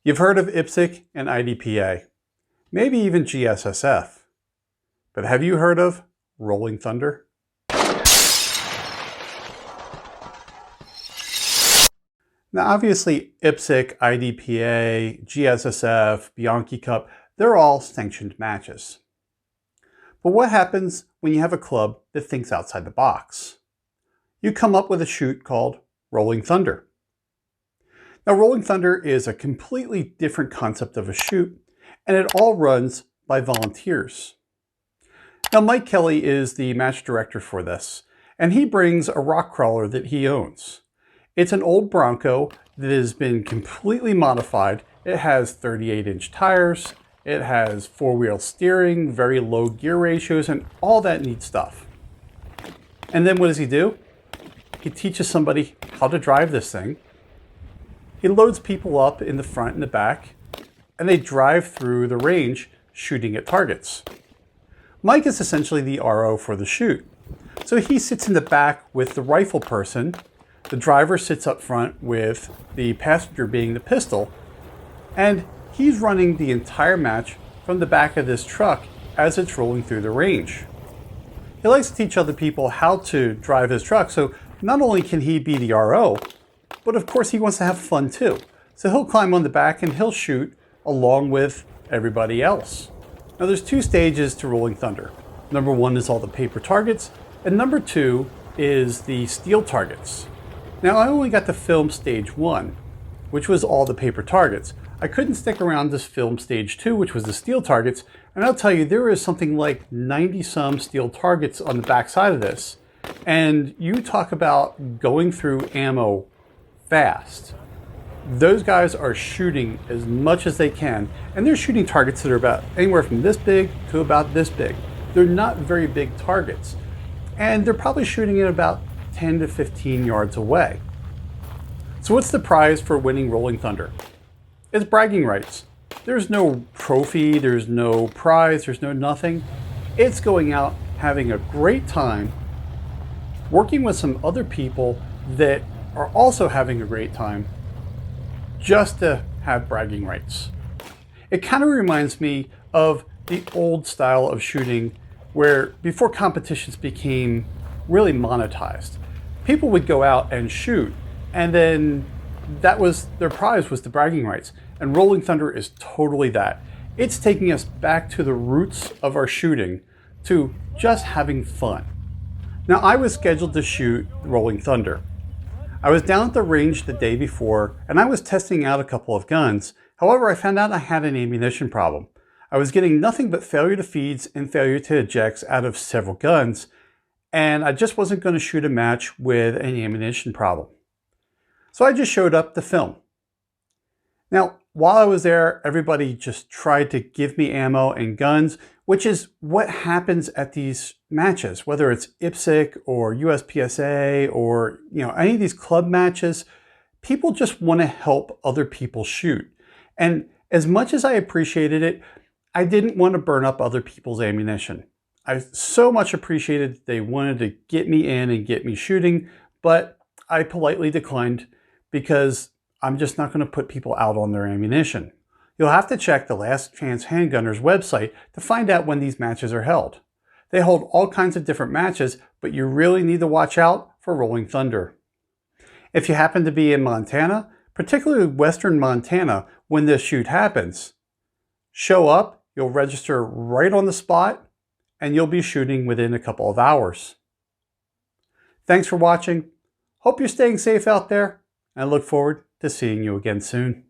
You've heard of IPSC and IDPA, maybe even GSSF, but have you heard of Rolling Thunder? Now obviously IPSC, IDPA, GSSF, Bianchi Cup, they're all sanctioned matches. But what happens when you have a club that thinks outside the box? You come up with a shoot called Rolling Thunder. Now, Rolling Thunder is a completely different concept of a shoot, and it all runs by volunteers. Now, Mike Kelly is the match director for this, and he brings a rock crawler that he owns. It's an old Bronco that has been completely modified. It has 38-inch tires, it has four-wheel steering, very low gear ratios, and all that neat stuff. And then what does he do? He teaches somebody how to drive this thing. He loads people up in the front and the back, and they drive through the range shooting at targets. Mike is essentially the RO for the shoot. So he sits in the back with the rifle person, the driver sits up front with the passenger being the pistol, and he's running the entire match from the back of this truck as it's rolling through the range. He likes to teach other people how to drive his truck, so not only can he be the RO, but of course he wants to have fun too. So he'll climb on the back and he'll shoot along with everybody else. Now there's two stages to Rolling Thunder. Number one is all the paper targets, and number two is the steel targets. Now I only got to film stage one, which was all the paper targets. I couldn't stick around to film stage two, which was the steel targets, and I'll tell you, there is something like 90 some steel targets on the back side of this. And you talk about going through ammo fast. Those guys are shooting as much as they can, and they're shooting targets that are about anywhere from this big to about this big. They're not very big targets, and they're probably shooting at about 10 to 15 yards away. So what's the prize for winning Rolling Thunder? It's bragging rights. There's no trophy, there's no prize, there's no nothing. It's going out, having a great time, working with some other people that are also having a great time, just to have bragging rights. It kind of reminds me of the old style of shooting where before competitions became really monetized, people would go out and shoot, and then that was their prize, was the bragging rights. And Rolling Thunder is totally that. It's taking us back to the roots of our shooting, to just having fun. Now I was scheduled to shoot Rolling Thunder. I was down at the range the day before, and I was testing out a couple of guns. However, I found out I had an ammunition problem. I was getting nothing but failure to feeds and failure to ejects out of several guns, and I just wasn't going to shoot a match with an ammunition problem. So I just showed up to film. Now, while I was there, everybody just tried to give me ammo and guns, which is what happens at these matches, whether it's IPSC or USPSA or any of these club matches. People just want to help other people shoot. And as much as I appreciated it, I didn't want to burn up other people's ammunition. I so much appreciated that they wanted to get me in and get me shooting, but I politely declined because I'm just not going to put people out on their ammunition. You'll have to check the Last Chance Handgunners website to find out when these matches are held. They hold all kinds of different matches, but you really need to watch out for Rolling Thunder. If you happen to be in Montana, particularly western Montana, when this shoot happens, show up, you'll register right on the spot, and you'll be shooting within a couple of hours. Thanks for watching. Hope you're staying safe out there, and I look forward to seeing you again soon.